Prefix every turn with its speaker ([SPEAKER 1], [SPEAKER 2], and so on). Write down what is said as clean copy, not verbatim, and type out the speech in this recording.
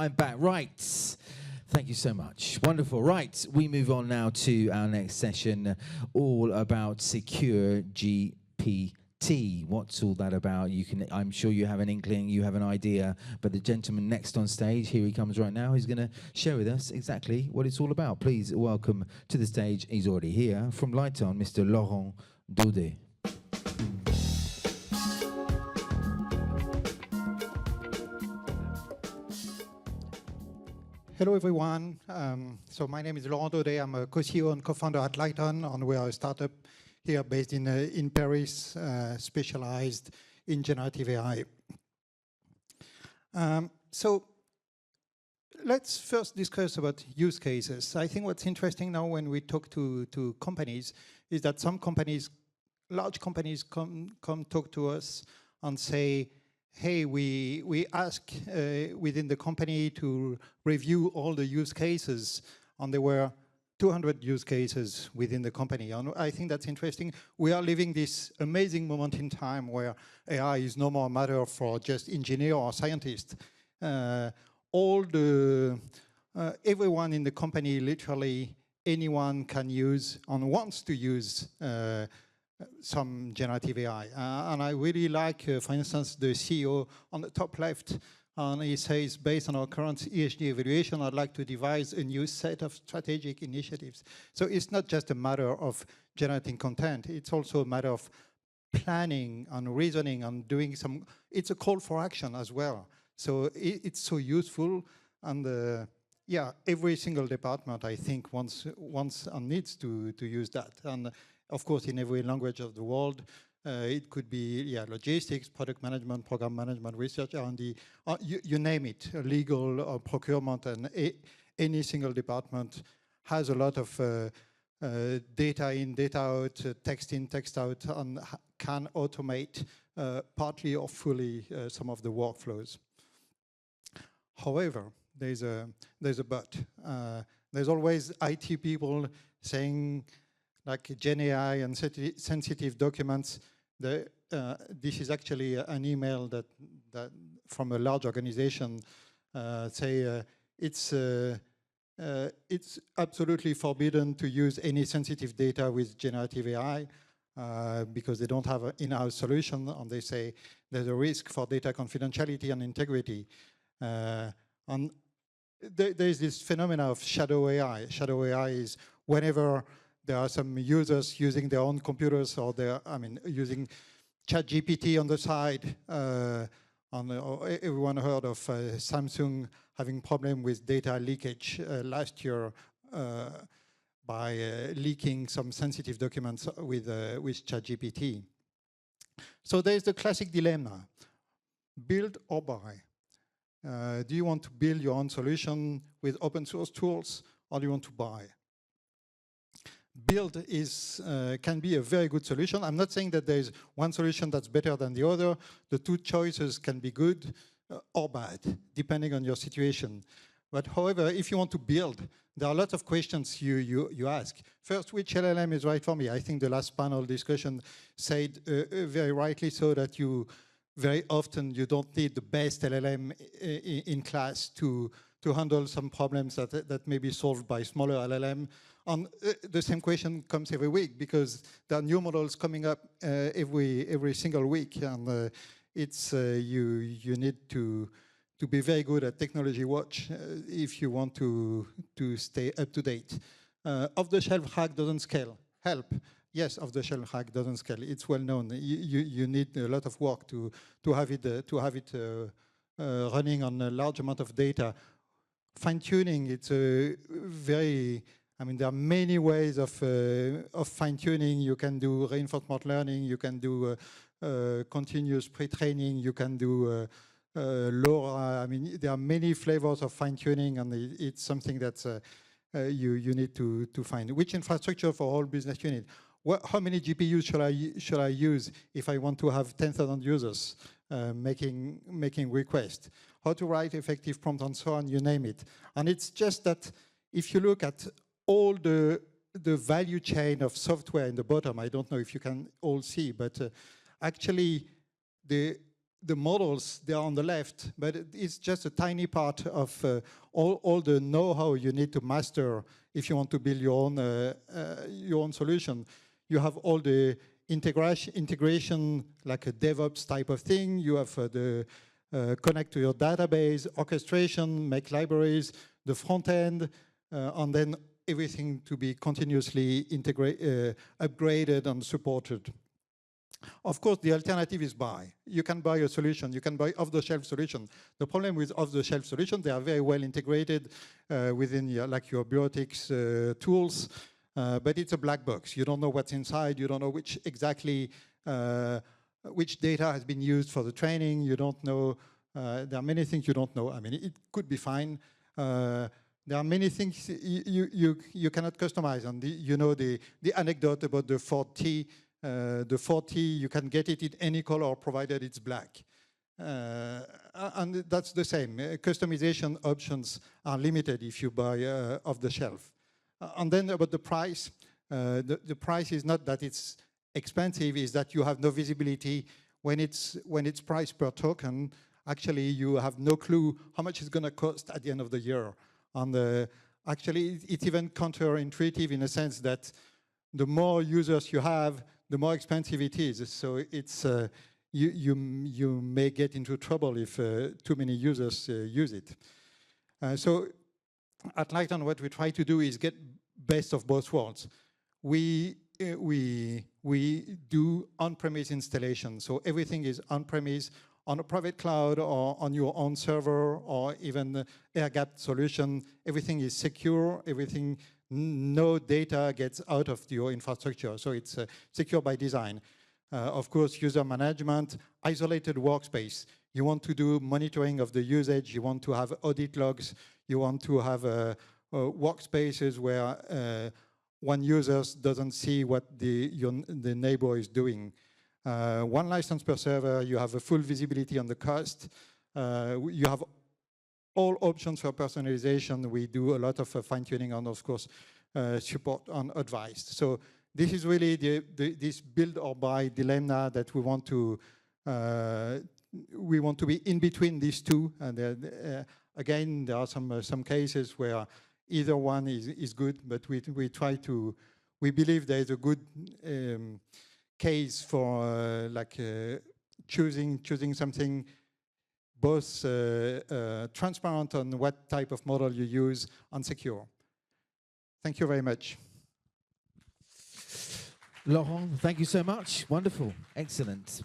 [SPEAKER 1] I'm back. Right. Thank you so much. Wonderful. Right. We move on now to our next session, all about secure GPT. What's all that about? I'm sure you have an inkling, you have an idea, but the gentleman next on stage, here he comes right now, he's going to share with us exactly what it's all about. Please welcome to the stage, he's already here, from LightOn, Mr. Laurent Daudet.
[SPEAKER 2] Hello, everyone. So my name is Laurent Daudet. I'm a co-CEO and co-founder at LightOn, and we are a startup here based in Paris, specialized in generative AI. So let's first discuss about use cases. I think what's interesting now when we talk to companies is that some companies, large companies, come talk to us and say, hey, we ask within the company to review all the use cases, and there were 200 use cases within the company. And I think that's interesting. We are living this amazing moment in time where AI is no more a matter for just engineer or scientist. Everyone in the company, literally anyone can use and wants to use some generative AI. And I really like, for instance, the CEO on the top left, and he says, based on our current ESG evaluation, I'd like to devise a new set of strategic initiatives. So it's not just a matter of generating content, it's also a matter of planning and reasoning and doing some, it's a call for action as well. So it's so useful, and yeah, every single department, I think, wants and needs to use that. And of course, in every language of the world, it could be logistics, product management, program management, research, R&D, you name it, legal or procurement, and any single department has a lot of data in, data out, text in, text out, and can automate partly or fully some of the workflows. However, there's a but. There's always IT people saying, like Gen AI and sensitive documents. This is actually an email that from a large organization say it's absolutely forbidden to use any sensitive data with generative AI because they don't have an in-house solution, and they say there's a risk for data confidentiality and integrity. And there's this phenomena of shadow AI. Shadow AI is whenever there are some users using their own computers, or using ChatGPT on the side. Everyone heard of Samsung having problem with data leakage last year by leaking some sensitive documents with ChatGPT. So there's the classic dilemma: build or buy. Do you want to build your own solution with open source tools, or do you want to buy? Build can be a very good solution. I'm not saying that there's one solution that's better than the other. The two choices can be good or bad, depending on your situation. But however, if you want to build, there are lots of questions you ask. First, which LLM is right for me? I think the last panel discussion said very rightly so that very often you don't need the best LLM in class to handle some problems that may be solved by smaller LLM. And the same question comes every week, because there are new models coming up every single week, and you need to be very good at technology watch if you want to stay up to date. Off-the-shelf hack doesn't scale. Help. Yes, off-the-shelf hack doesn't scale. It's well known. You need a lot of work to have it running on a large amount of data. Fine-tuning, it's a very, there are many ways of fine-tuning. You can do reinforcement learning, you can do continuous pre-training, you can do LoRa. There are many flavors of fine-tuning, and it's something that you need to find. Which infrastructure for all business unit? How many GPUs should I use if I want to have 10,000 users making requests? How to write effective prompt, and so on, you name it. And it's just that if you look at all the value chain of software in the bottom, I don't know if you can all see, but actually the the models, they are on the left, but it's just a tiny part of all the know-how you need to master if you want to build your own solution. You have all the integration like a DevOps type of thing. You have the connect to your database, orchestration, make libraries, the front end, and then everything to be continuously upgraded and supported. Of course, the alternative is buy. You can buy a solution. You can buy off-the-shelf solution. The problem with off-the-shelf solutions, they are very well integrated within your bureautics tools, but it's a black box. You don't know what's inside. You don't know which data has been used for the training. You don't know. There are many things you don't know. I mean, it could be fine. There are many things you cannot customize. And you know the anecdote about the 4T. The 4T, you can get it in any color provided it's black. And that's the same. Customization options are limited if you buy off the shelf. And then about the price, the price is not that it's expensive, is that you have no visibility when it's priced per token. Actually, you have no clue how much it's going to cost at the end of the year. And actually, it's even counterintuitive in a sense that the more users you have, the more expensive it is. So it's you may get into trouble if too many users use it. So at LightOn, what we try to do is get best of both worlds. We do on-premise installation, so everything is on-premise, on a private cloud or on your own server or even air-gapped solution. Everything is secure. Everything. No data gets out of your infrastructure, so it's secure by design. Of course, user management, isolated workspace. You want to do monitoring of the usage. You want to have audit logs. You want to have workspaces where one user doesn't see what the neighbor is doing. One license per server. You have a full visibility on the cost. You have all options for personalization. We do a lot of fine-tuning and, of course, support and advice. So this is really this build or buy dilemma that we want to be in between these two. And again, there are some cases where either one is good, but we believe there is a good case for choosing something both transparent on what type of model you use and secure. Thank you very much.
[SPEAKER 1] Laurent, thank you so much. Wonderful. Excellent.